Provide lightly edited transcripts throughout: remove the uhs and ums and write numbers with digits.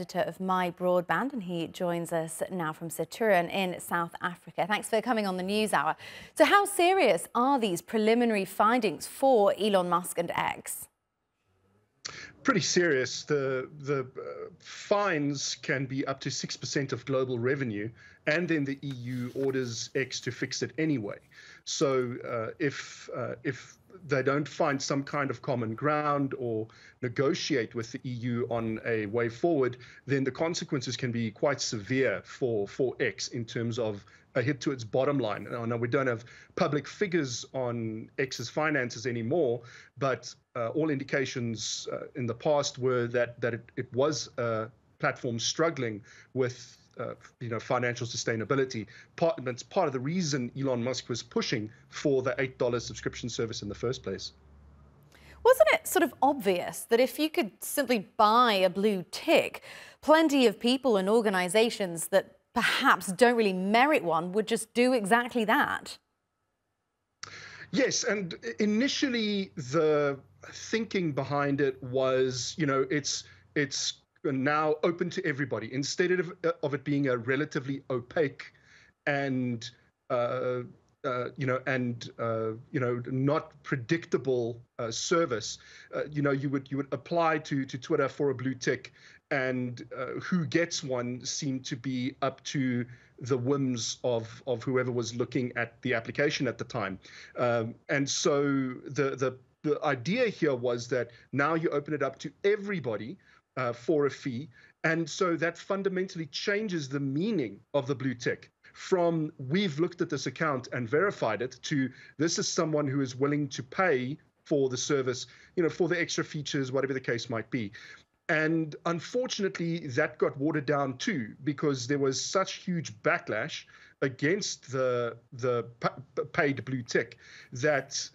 Editor of My Broadband, and he joins us now from Centurion in South Africa. Thanks for coming on the News Hour. So how serious are these preliminary findings for Elon Musk and X? Pretty serious. The fines can be up to 6% of global revenue, and then the EU orders X to fix it anyway. So if they don't find some kind of common ground or negotiate with the EU on a way forward, then the consequences can be quite severe for X in terms of a hit to its bottom line. Now, we don't have public figures on X's finances anymore, but all indications in the past were that it was a platform struggling with financial sustainability. That's part of the reason Elon Musk was pushing for the $8 subscription service in the first place. Wasn't it sort of obvious that if you could simply buy a blue tick, plenty of people and organizations that perhaps don't really merit one would just do exactly that? Yes, and initially the thinking behind it was, it's now open to everybody instead of it being a relatively opaque and not predictable service. You would apply to Twitter for a blue tick, and who gets one seemed to be up to the whims of whoever was looking at the application at the time. And so the idea here was that now you open it up to everybody for a fee. And so that fundamentally changes the meaning of the blue tick from we've looked at this account and verified it to this is someone who is willing to pay for the service, for the extra features, whatever the case might be. And unfortunately, that got watered down too, because there was such huge backlash against the paid blue tick that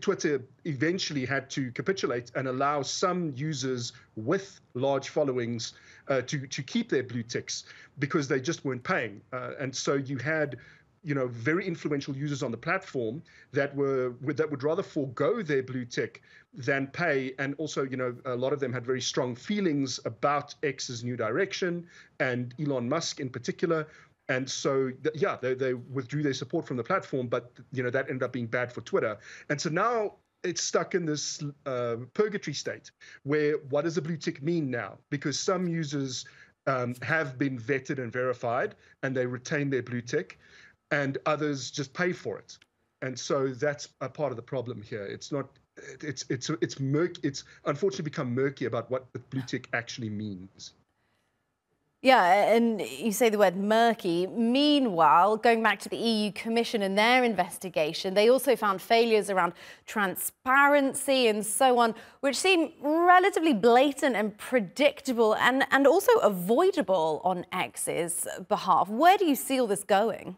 Twitter eventually had to capitulate and allow some users with large followings to keep their blue ticks because they just weren't paying. And so you had very influential users on the platform that would rather forego their blue tick than pay. And also, a lot of them had very strong feelings about X's new direction and Elon Musk in particular. And so, they withdrew their support from the platform, but that ended up being bad for Twitter. And so now it's stuck in this purgatory state where what does a blue tick mean now? Because some users have been vetted and verified and they retain their blue tick, and others just pay for it. And so that's a part of the problem here. It's not, it's murky. It's unfortunately become murky about what the blue tick actually means. Yeah, and you say the word murky. Meanwhile, going back to the EU Commission and their investigation, they also found failures around transparency and so on, which seem relatively blatant and predictable and also avoidable on X's behalf. Where do you see all this going?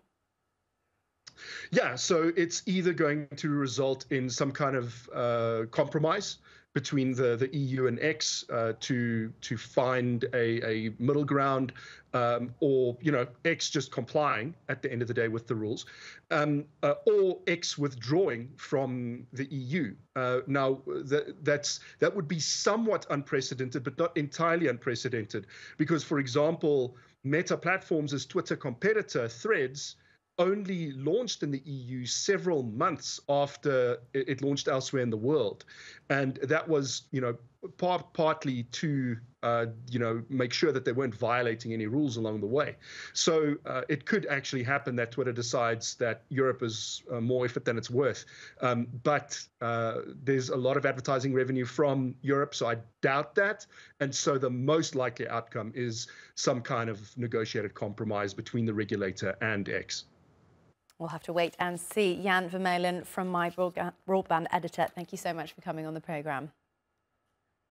Yeah, so it's either going to result in some kind of compromise between the EU and X to find a middle ground, or X just complying at the end of the day with the rules, or X withdrawing from the EU. Now that would be somewhat unprecedented, but not entirely unprecedented, because, for example, Meta Platforms' Twitter competitor Threads only launched in the EU several months after it launched elsewhere in the world. And that was, partly to, make sure that they weren't violating any rules along the way. So it could actually happen that Twitter decides that Europe is more effort than it's worth. But there's a lot of advertising revenue from Europe, so I doubt that. And so the most likely outcome is some kind of negotiated compromise between the regulator and X. We'll have to wait and see. Jan Vermeulen from My Broadband Editor, thank you so much for coming on the programme.